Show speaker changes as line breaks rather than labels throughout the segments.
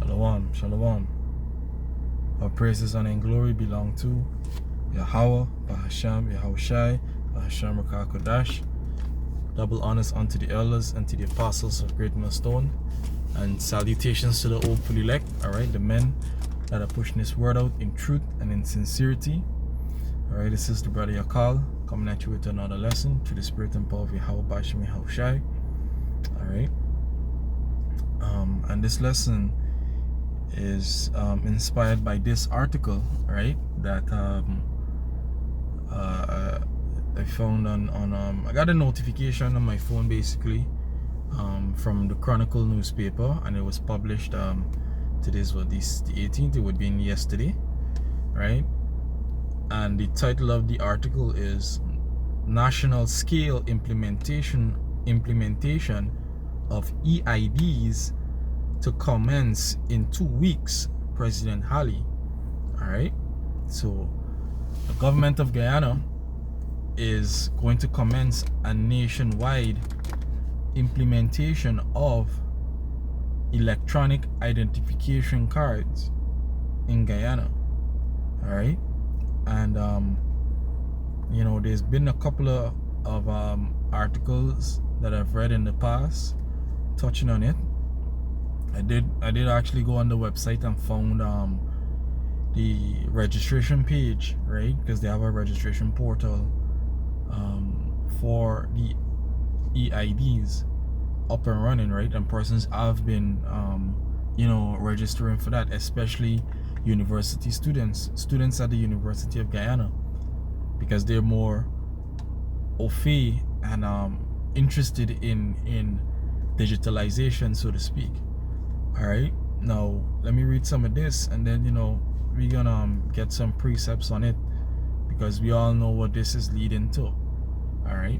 Shalom, shalom. Our praises and in glory belong to Yahweh, Bahasham, Yahushai, Bahasham Rakakodash. Double honors unto the elders and to the apostles of Great Millstone. And salutations to the hopeful elect, alright, the men that are pushing this word out in truth and in sincerity. Alright, this is the brother Yakal coming at you with another lesson to the spirit and power of Yahweh, Bahasham, Yahushai. Alright. And this lesson is inspired by this article, right, that I found on I got a notification on my phone basically from the Chronicle newspaper, and it was published today's the 18th. It would be in yesterday, right? And the title of the article is National Scale Implementation of EIDs to commence in 2 weeks, President Hali. Alright, so the government of Guyana is going to commence a nationwide implementation of electronic identification cards in Guyana. Alright, and you know, there's been a couple of articles that I've read in the past touching on it. I did actually go on the website and found the registration page, right? Because they have a registration portal for the EIDs up and running, right? And persons have been you know, registering for that, especially university students at the University of Guyana, because they're more au fait and interested in digitalization, so to speak. Alright, now let me read some of this, and then, you know, we're gonna get some precepts on it, because we all know what this is leading to. Alright,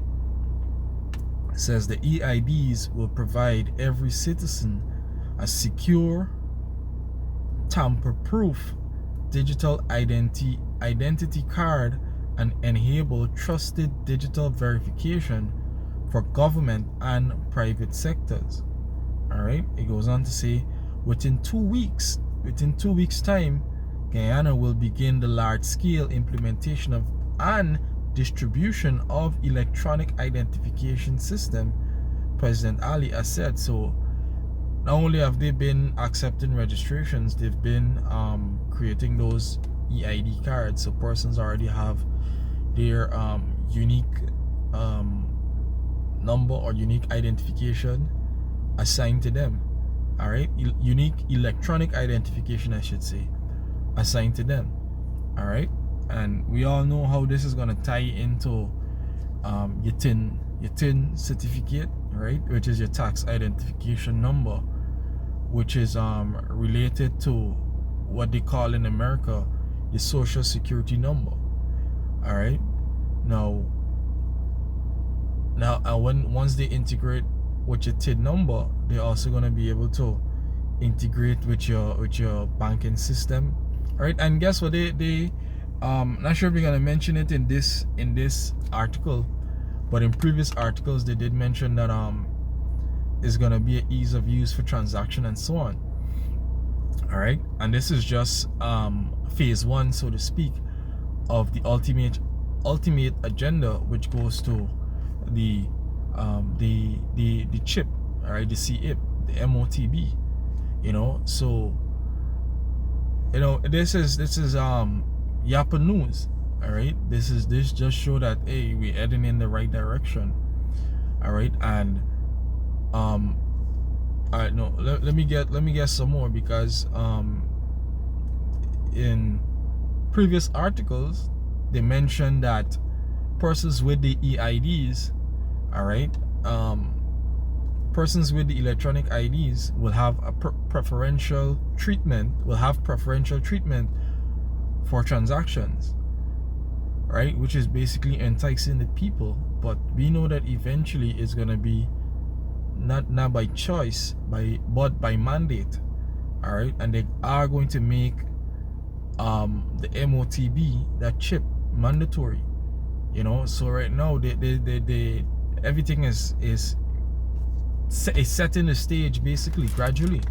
it says the EIDs will provide every citizen a secure, tamper-proof digital identity card and enable trusted digital verification for government and private sectors. Alright, it goes on to say within 2 weeks time, Guyana will begin the large-scale implementation of and distribution of electronic identification system, President Ali has said. So not only have they been accepting registrations, they've been creating those EID cards, so persons already have their unique number or unique identification assigned to them. All right, unique electronic identification, I should say, assigned to them. All right, and we all know how this is going to tie into your TIN certificate, right, which is your tax identification number, which is related to what they call in America the social security number. All right, now once they integrate with your TIN number, they're also going to be able to integrate with your banking system. All right, and guess what, they not sure if we're going to mention it in this article, but in previous articles they did mention that is going to be an ease of use for transaction and so on. All right, and this is just phase 1, so to speak, of the ultimate agenda, which goes to the chip, all right, the CIP, the MOTB, you know. So, you know, this is Yapa news. All right, this just show that, hey, we're heading in the right direction. All right, and all right, no, let me get some more, because in previous articles they mentioned that persons with the EIDs, all right, persons with the electronic IDs will have a preferential treatment for transactions, right, which is basically enticing the people. But we know that eventually it's going to be not by choice, but by mandate. All right, and they are going to make the MOTB, that chip, mandatory, you know. So right now they everything is setting the stage basically gradually,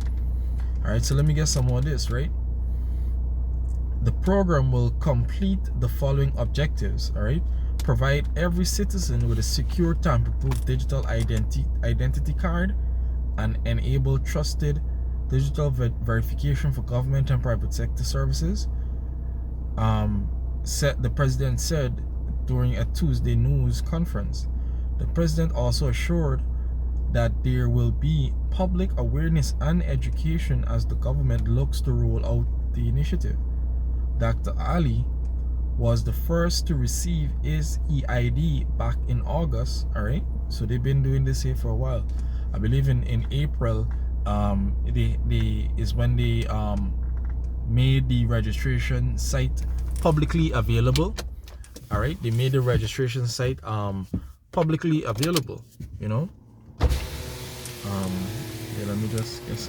All right, so let me get some more of this, right? The program will complete the following objectives, all right? Provide every citizen with a secure tamper-proof digital identity card and enable trusted digital verification for government and private sector services. The president said during a Tuesday news conference. The president also assured that there will be public awareness and education as the government looks to roll out the initiative. Dr. Ali was the first to receive his EID back in August. All right, so they've been doing this here for a while. I believe in April, they is when they made the registration site publicly available. All right, they made the registration site publicly available. You know, yeah. Let me just get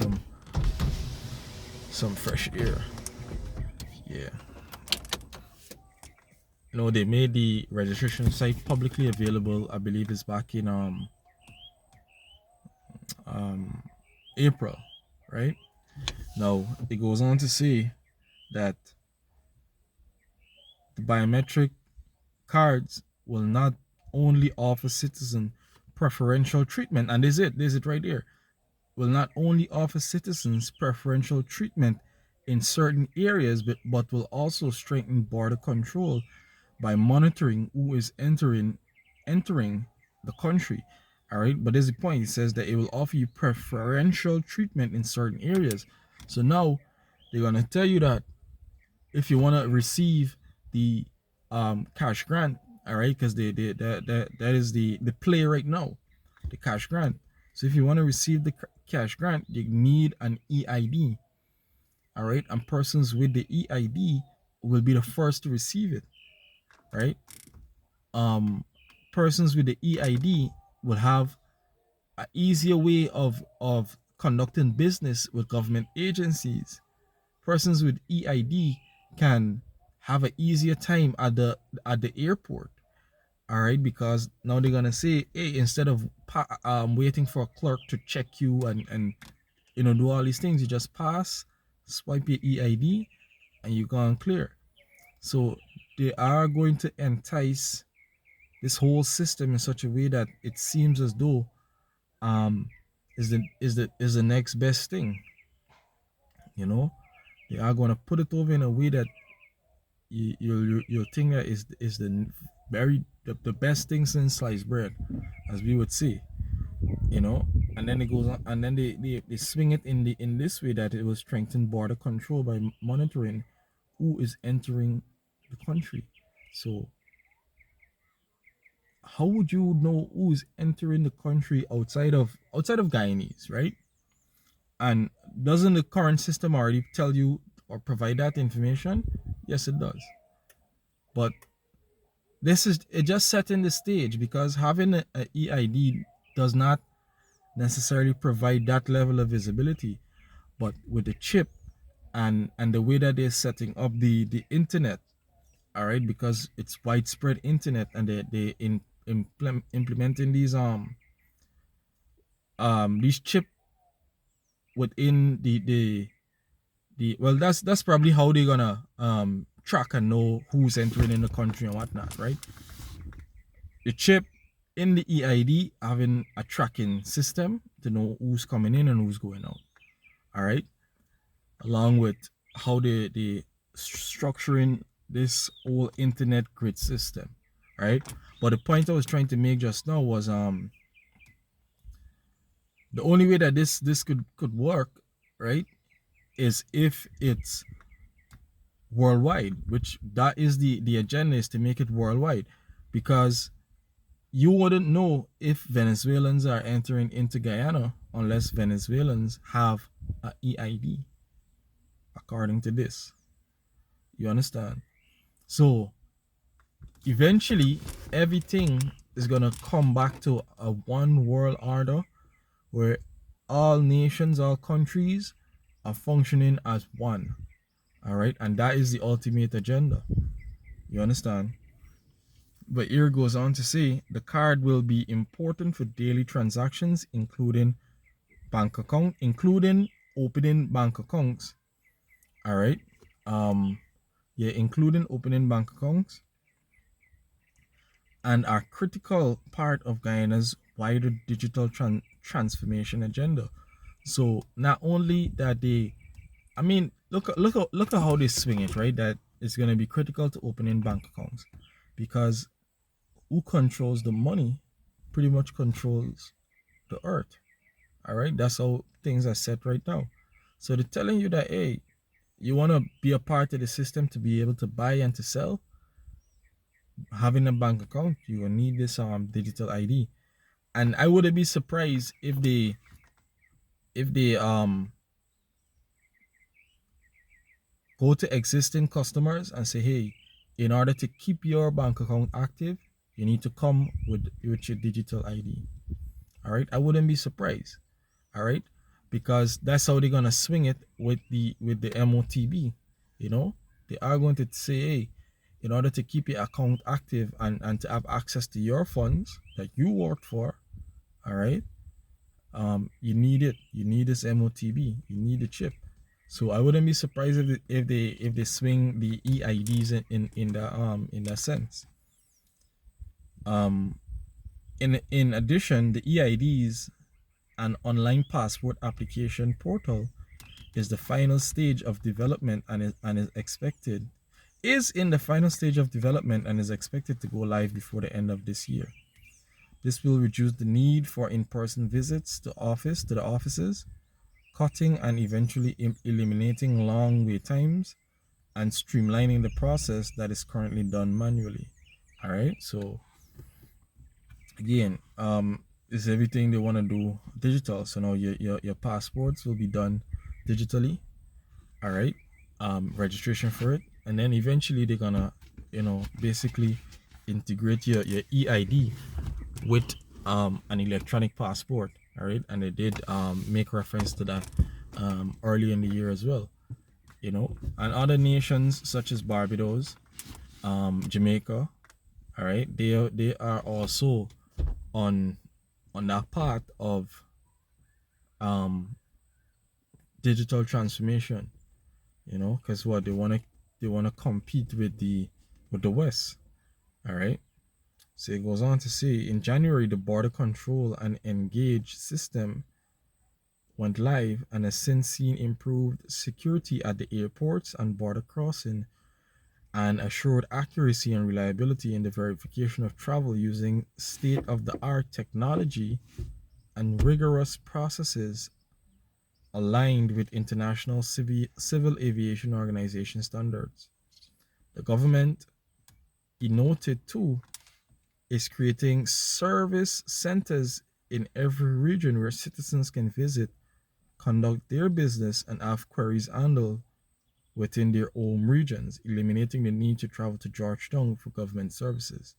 some fresh air. Yeah. No, they made the registration site publicly available. I believe it's back in April, right? Now it goes on to say that the biometric cards will not only offer citizen preferential treatment, and there's it right there. Will not only offer citizens preferential treatment in certain areas, but will also strengthen border control by monitoring who is entering the country. All right, but there's a point. It says that it will offer you preferential treatment in certain areas. So now they're gonna tell you that if you want to receive the cash grant, all right, because that is the play right now, the cash grant. So if you want to receive the cash grant, you need an EID, all right, and persons with the EID will be the first to receive it, right? Persons with the EID will have an easier way of conducting business with government agencies. Persons with EID can have an easier time at the airport. All right, because now they're gonna say, hey, instead of waiting for a clerk to check you and do all these things, you just pass, swipe your EID, and you go and clear. So they are going to entice this whole system in such a way that it seems as though is the next best thing. You know, they are going to put it over in a way that you'll think that is the best thing since sliced bread, as we would say. And then it goes on, and then they swing it in this way that it will strengthen border control by monitoring who is entering the country. So how would you know who is entering the country outside of Guyanese, right? And doesn't the current system already tell you or provide that information? Yes, it does. But this is it just setting the stage, because having a EID does not necessarily provide that level of visibility. But with the chip and the way that they're setting up the internet, all right, because it's widespread internet, and they implementing these chip within the well, that's probably how they're gonna track and know who's entering in the country and whatnot, right? The chip in the EID having a tracking system to know who's coming in and who's going out. All right, along with how they structuring this whole internet grid system, right? But the point I was trying to make just now was the only way that this could work, right, is if it's worldwide, which that is the agenda, is to make it worldwide, because you wouldn't know if Venezuelans are entering into Guyana unless Venezuelans have an EID, according to this. You understand? So eventually everything is gonna come back to a one world order where all nations, all countries are functioning as one. All right, and that is the ultimate agenda. You understand? But here it goes on to say the card will be important for daily transactions, including bank account, including opening bank accounts, all right, um, yeah, including opening bank accounts, and are critical part of Guyana's wider digital transformation agenda. So not only that they, I mean, look at how they swing it, right? That it's going to be critical to opening bank accounts, because who controls the money pretty much controls the earth. All right, that's how things are set right now. So they're telling you that, hey, you want to be a part of the system to be able to buy and to sell. Having a bank account, you will need this digital ID. And I wouldn't be surprised if they go to existing customers and say, hey, in order to keep your bank account active, you need to come with your digital ID. All right, I wouldn't be surprised. All right, because that's how they're gonna swing it with the MOTB. You know, they are going to say, hey, in order to keep your account active and to have access to your funds that you worked for, all right, you need it. You need this MOTB. You need the chip. So I wouldn't be surprised if they swing the EIDs in that sense. Um, in addition, the EIDs, an online passport application portal, is the final stage of development is in the final stage of development and is expected to go live before the end of this year. This will reduce the need for in-person visits to the offices, cutting and eventually eliminating long wait times and streamlining the process that is currently done manually. All right, so again, is everything they want to do digital. So now your passports will be done digitally. All right, registration for it, and then eventually they're gonna, basically integrate your EID with an electronic passport. All right, and they did make reference to that early in the year as well. And other nations such as Barbados, Jamaica, all right, they are also on that path of um digital transformation. Because what they want to compete with the West. All right. So it goes on to say, in January, the border control and engage system went live and has since seen improved security at the airports and border crossing, and assured accuracy and reliability in the verification of travel using state of the art technology and rigorous processes aligned with international civil aviation organization standards. The government, he noted too, is creating service centers in every region where citizens can visit, conduct their business, and have queries handled within their home regions, eliminating the need to travel to Georgetown for government services.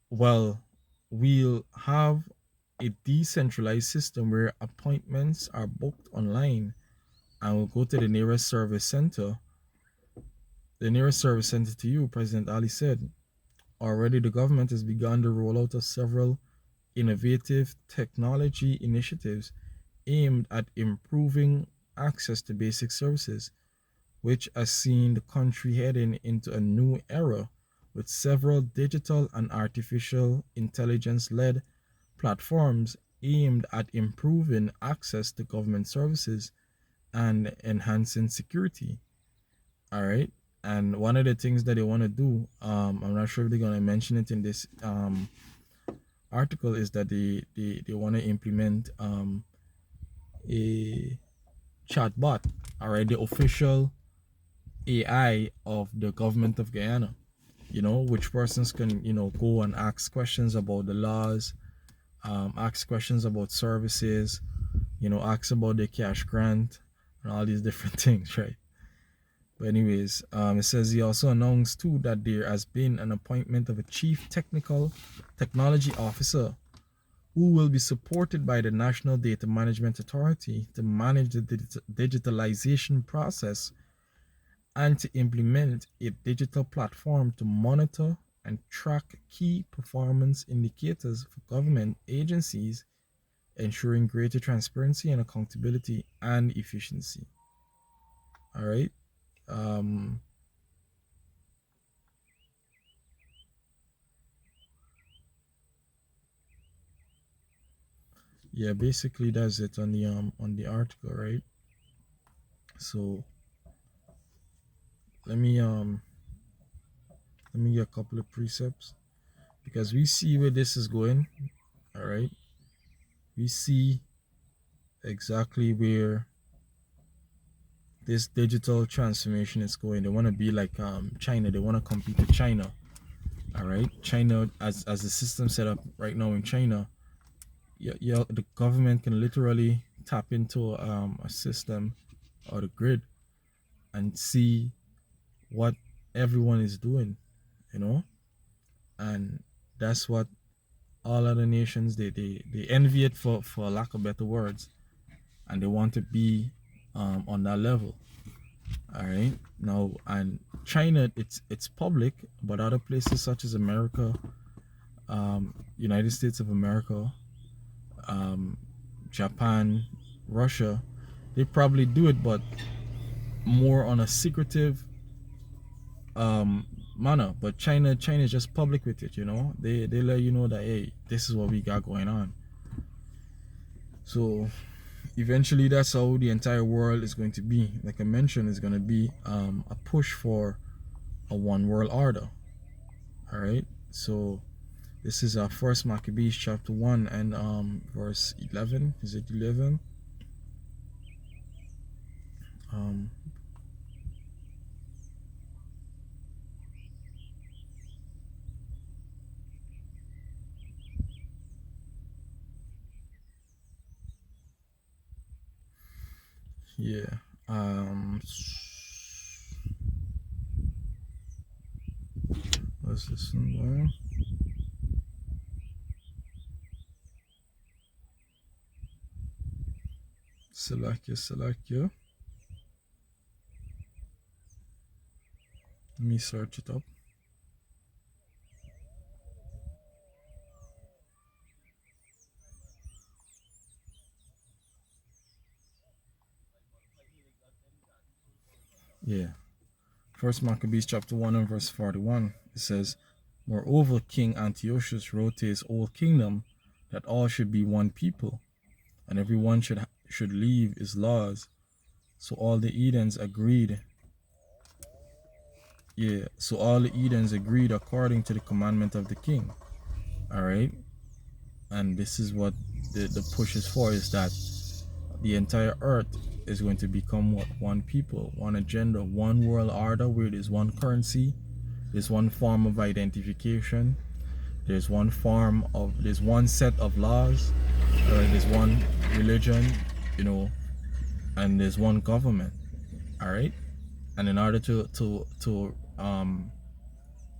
Well, we'll have a decentralized system where appointments are booked online and will go to the nearest service center. The nearest service center to you, President Ali said. Already, the government has begun the rollout of several innovative technology initiatives aimed at improving access to basic services, which has seen the country heading into a new era with several digital and artificial intelligence led platforms aimed at improving access to government services and enhancing security. All right. And one of the things that they want to do, I'm not sure if they're going to mention it in this article, is that they want to implement a chatbot, all right, the official AI of the government of Guyana, which persons can, go and ask questions about the laws, ask questions about services, ask about the cash grant and all these different things, right? But anyways, it says he also announced too that there has been an appointment of a chief technology officer who will be supported by the National Data Management Authority to manage the digitalization process and to implement a digital platform to monitor and track key performance indicators for government agencies ensuring greater transparency and accountability and efficiency. All right. Um, yeah, basically that's it on the article, right? So let me um let me get a couple of precepts because we see where this is going. All right, we see exactly where this digital transformation is going. They want to be like China. They want to compete with China. All right, China as the system set up right now in China, yeah, the government can literally tap into a system or the grid and see what everyone is doing, you know, and that's what all other nations they envy it for lack of better words, and they want to be on that level. All right, now and China, it's public, but other places such as America, United States of America, um, Japan, Russia, they probably do it, but more on a secretive manner. But China is just public with it, you know. They let you know that hey, this is what we got going on. So eventually that's how the entire world is going to be. Like I mentioned, it's going to be a push for a one world order. All right, so this is our first Maccabees chapter 1 and verse 11. Is it 11? um yeah, let's listen. Salakia. Let me search it up. Yeah. First Maccabees chapter 1 and verse 41. It says, moreover, King Antiochus wrote to his whole kingdom that all should be one people, and everyone should leave his laws. So all the Edens agreed. Yeah, so all the Edens agreed according to the commandment of the king. All right, and this is what the push is for: is that the entire earth is going to become what? One people, one agenda, one world order, where there's one currency, there's one form of identification, there's one set of laws, there's one religion, you know, and there's one government. All right, and in order to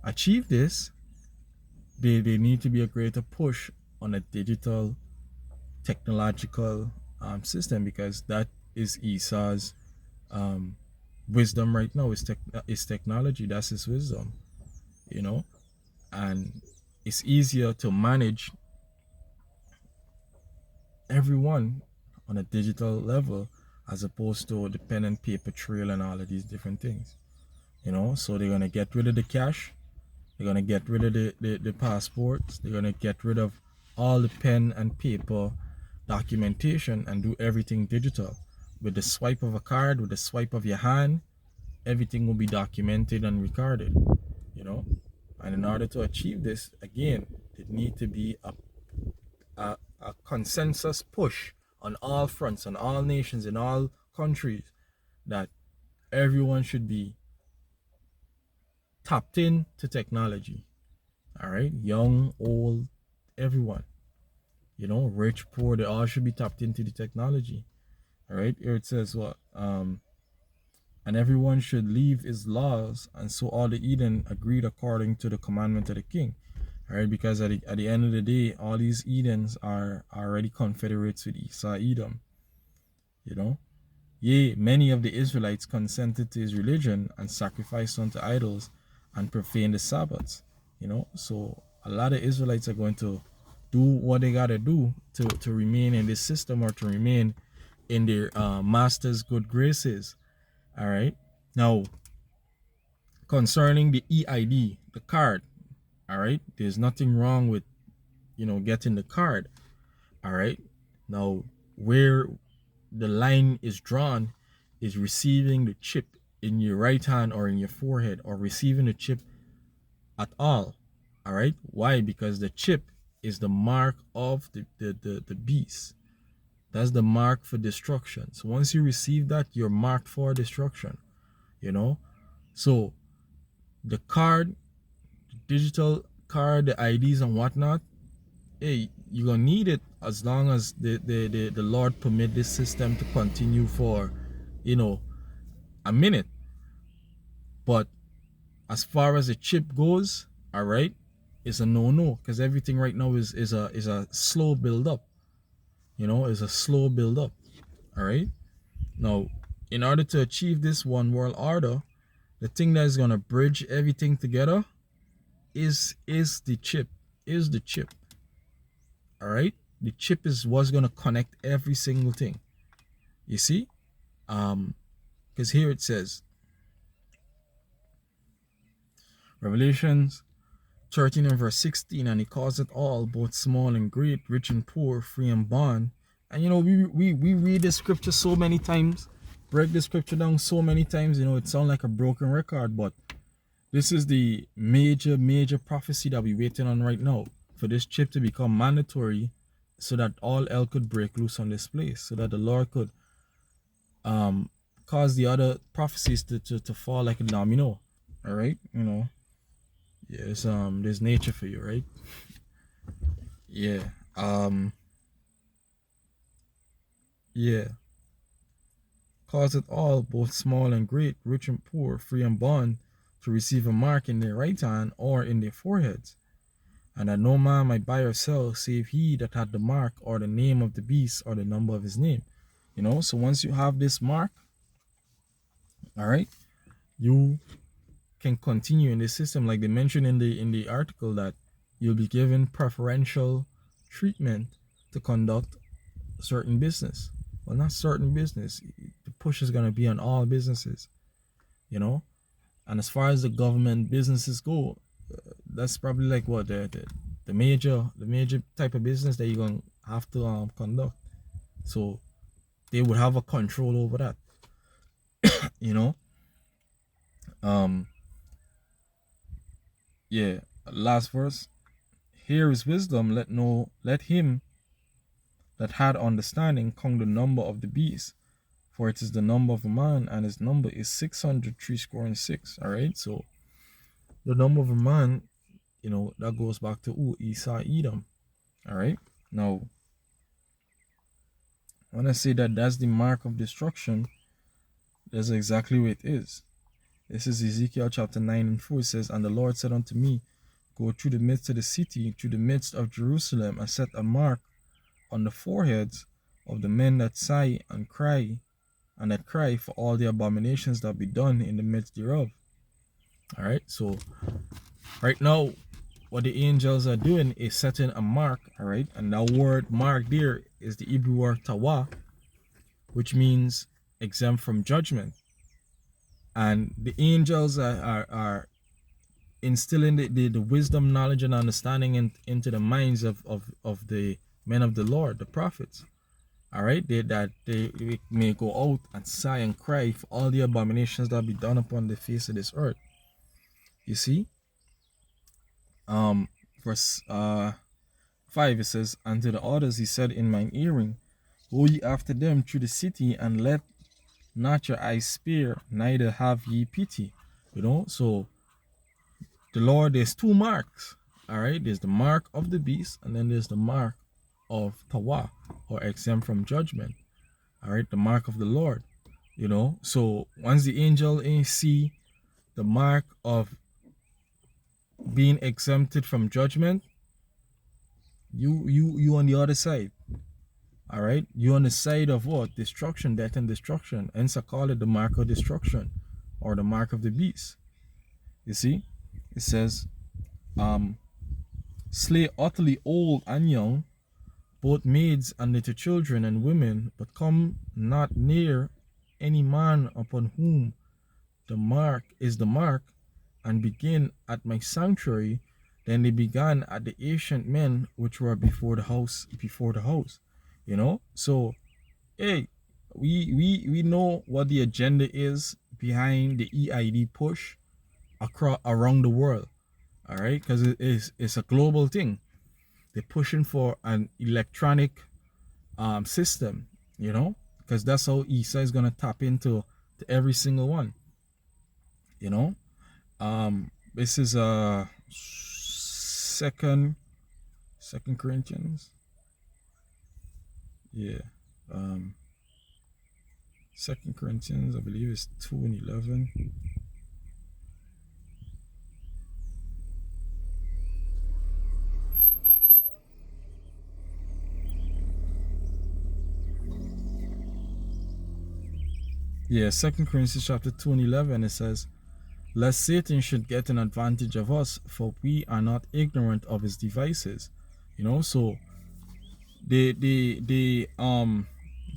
achieve this, they need to be a greater push on a digital technological system, because that is Esau's um, wisdom right now. Is technology. That's his wisdom, you know, and it's easier to manage everyone on a digital level as opposed to the pen and paper trail and all of these different things, you know. So they're gonna get rid of the cash, they're gonna get rid of the passports, they're gonna get rid of all the pen and paper documentation and do everything digital. With the swipe of a card, with the swipe of your hand, everything will be documented and recorded, you know. And in order to achieve this, again, it need to be a consensus push on all fronts, on all nations, in all countries, that everyone should be tapped in to technology. All right, young, old, everyone, you know, rich, poor, they all should be tapped into the technology. All right, here it says what? And everyone should leave his laws, and so all the Eden agreed according to the commandment of the king. All right, because at the end of the day, all these Edens are already confederates with Esau Edom, you know. Yea, many of the Israelites consented to his religion and sacrificed unto idols and profaned the Sabbaths, you know. So a lot of Israelites are going to do what they gotta do to remain in this system, or to remain in their master's good graces. All right. Now, concerning the EID, the card, all right, there's nothing wrong with, getting the card. All right. Now, where the line is drawn is receiving the chip in your right hand or in your forehead, or receiving the chip at all. All right. Why? Because the chip is the mark of the beast. That's the mark for destruction. So once you receive that, you're marked for destruction. So the card, the digital card, the IDs and whatnot, hey, you're gonna need it as long as the Lord permit this system to continue for a minute. But as far as the chip goes, all right, it's a no, because everything right now is a slow build up. Is a slow build up. All right. Now, in order to achieve this one world order, the thing that is gonna bridge everything together is the chip. Is the chip. All right. The chip is what's gonna connect every single thing. You see, because here it says, Revelations 13 and verse 16, and he calls it all, both small and great, rich and poor, free and bond. And we read the scripture so many times, break the scripture down so many times, it sounds like a broken record, but this is the major prophecy that we're waiting on right now, for this chip to become mandatory, so that all hell could break loose on this place, so that the Lord could cause the other prophecies to fall like a domino. All right. Yeah, there's nature for you, right? Yeah. Yeah. Cause it all, both small and great, rich and poor, free and bond, to receive a mark in their right hand or in their foreheads, and that no man might buy or sell save he that had the mark, or the name of the beast, or the number of his name. So once you have this mark, all right, you can continue in the system, like they mentioned in the article, that you'll be given preferential treatment to conduct certain business. Well, not certain business. The push is going to be on all businesses, and as far as the government businesses go, that's probably like what the major type of business that you're going to have to conduct. So they would have a control over that. Yeah, last verse. Here is wisdom, let him that had understanding count the number of the beast, for it is the number of a man, and his number is 666. All right, so the number of a man, that goes back to Esau, Edom. All right, now when I say that that's the mark of destruction, that's exactly what it is. This is Ezekiel chapter 9 and 4. It says, and the Lord said unto me, go through the midst of the city, through the midst of Jerusalem, and set a mark on the foreheads of the men that sigh and cry, and that cry for all the abominations that be done in the midst thereof. All right, so right now, what the angels are doing is setting a mark. All right, and that word mark there is the Hebrew word tawa, which means exempt from judgment. And the angels are instilling the wisdom, knowledge, and understanding into the minds of the men of the Lord, the prophets. All right, that they may go out and sigh and cry for all the abominations that be done upon the face of this earth. You see, verse 5, it says, and to the others he said in mine hearing, go ye after them through the city, and let not your eyes spare, neither have ye pity. So the Lord, there's two marks. All right, there's the mark of the beast, and then there's the mark of tawa, or exempt from judgment. All right, the mark of the Lord. So once the angel see the mark of being exempted from judgment, you on the other side. All right, you on the side of what? Destruction, death and destruction. Hence I call it the mark of destruction, or the mark of the beast. You see, it says slay utterly old and young, both maids and little children and women, but come not near any man upon whom the mark is the mark, and begin at my sanctuary. Then they began at the ancient men which were before the house. So hey, we know what the agenda is behind the EID push across around the world. All right, because it's a global thing. They're pushing for an electronic system, because that's how ESA is gonna tap into to every single one. You know, this is second Corinthians. Yeah. Um, Second Corinthians, I believe it's 2:11. Yeah, Second Corinthians chapter 2:11. It says, "Lest Satan should get an advantage of us, for we are not ignorant of his devices." So the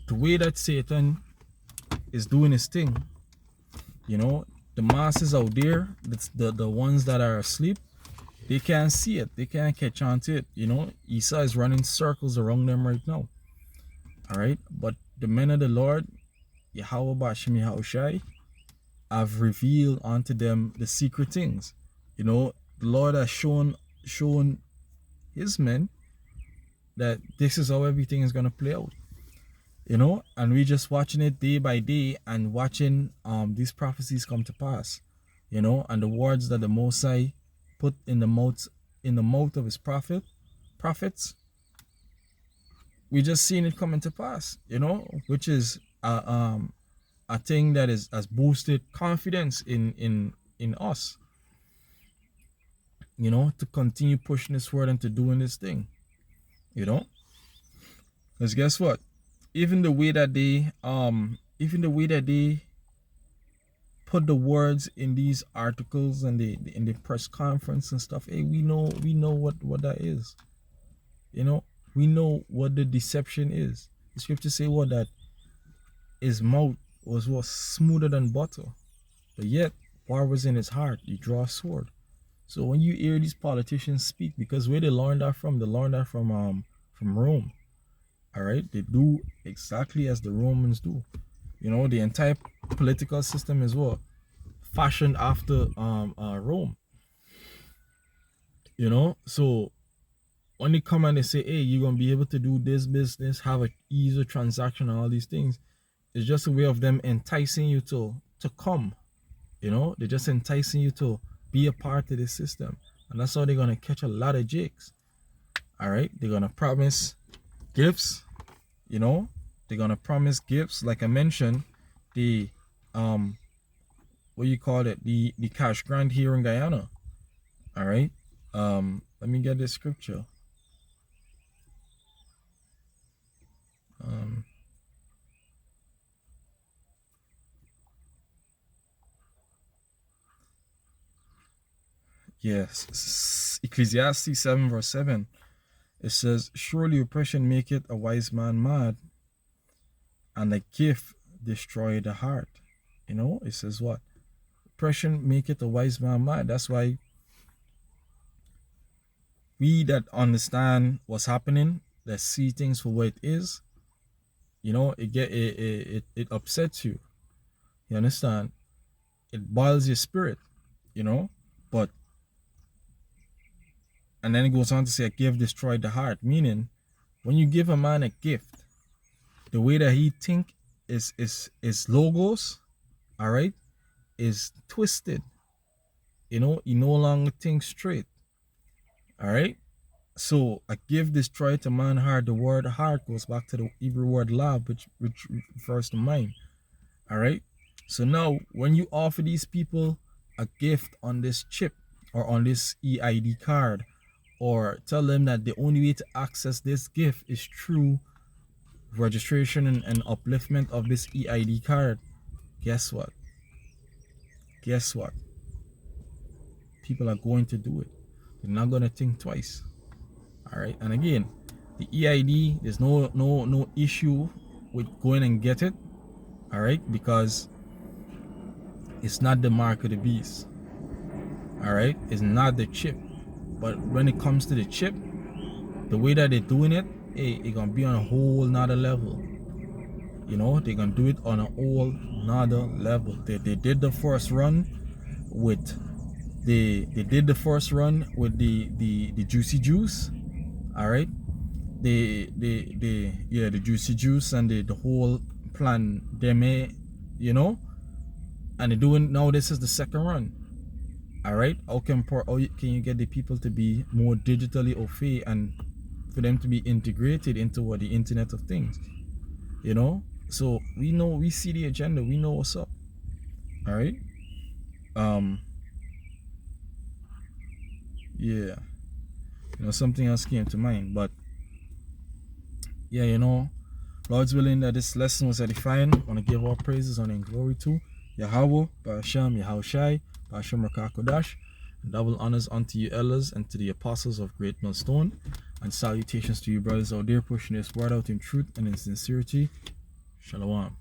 way that Satan is doing his thing, the masses out there, that's the ones that are asleep, they can't see it, they can't catch on to it. Esau is running circles around them right now. All right, but the men of the Lord, Yahweh Bashim Yahushai, have revealed unto them the secret things. The Lord has shown his men that this is how everything is gonna play out. And we just watching it day by day and watching these prophecies come to pass. And the words that the Most High put in the mouth of his prophets, we just seeing it coming to pass. Which is a thing that has boosted confidence in us. To continue pushing this word and to doing this thing. Because guess what? Even the way that they put the words in these articles and in the press conference and stuff, hey, we know what that is. We know what the deception is. The scripture say what, that his mouth was smoother than butter, but yet war was in his heart. He draw a sword. So when you hear these politicians speak, because where they learned that from, from Rome. All right, they do exactly as the Romans do. The entire political system is what fashioned after Rome. So when they come and they say, hey, you're gonna be able to do this business, have an easier transaction, and all these things, it's just a way of them enticing you to come. They're just enticing you to be a part of this system, and that's how they're gonna catch a lot of jakes. All right, they're gonna promise gifts. They're gonna promise gifts, like I mentioned, the the cash grant here in Guyana. All right, let me get this scripture. Yes, Ecclesiastes 7:7. It says, "Surely oppression maketh a wise man mad, and a gift destroy the heart." It says what? Oppression maketh a wise man mad. That's why we that understand what's happening, that see things for what it is, it upsets you. You understand? It boils your spirit, but and then it goes on to say, a gift destroyed the heart, meaning when you give a man a gift, the way that he think is logos, all right, is twisted. He no longer thinks straight. All right. So a gift destroyed a man's heart. The word heart goes back to the Hebrew word lab, which refers to mind. All right. So now when you offer these people a gift on this chip or on this EID card, or tell them that the only way to access this gift is through registration and upliftment of this EID card, guess what? People are going to do it. They're not going to think twice. All right, and again, the EID, there's no issue with going and get it. All right, because it's not the mark of the beast. All right, it's not the chip. But when it comes to the chip, the way that they're doing it, hey, it's gonna be on a whole nother level. You know, they're gonna do it on a whole nother level. They did the first run with they did the first run with the juicy juice. All right, the juicy juice and the whole plan deme, you know, and they're doing now. This is the second run. All right, how can you get the people to be more digitally au fait and for them to be integrated into what the Internet of Things, you know? So we see the agenda, we know what's up. All right, yeah, you know, something else came to mind, but yeah, you know, Lord's willing that this lesson was edifying. I want to give all praises, honor, and glory to Yahweh, Ba'ashem, Yahushai, Ba'ashem Rakakodash, and double honors unto you elders and to the apostles of Great Millstone, and salutations to you brothers out there pushing this word out in truth and in sincerity. Shalom.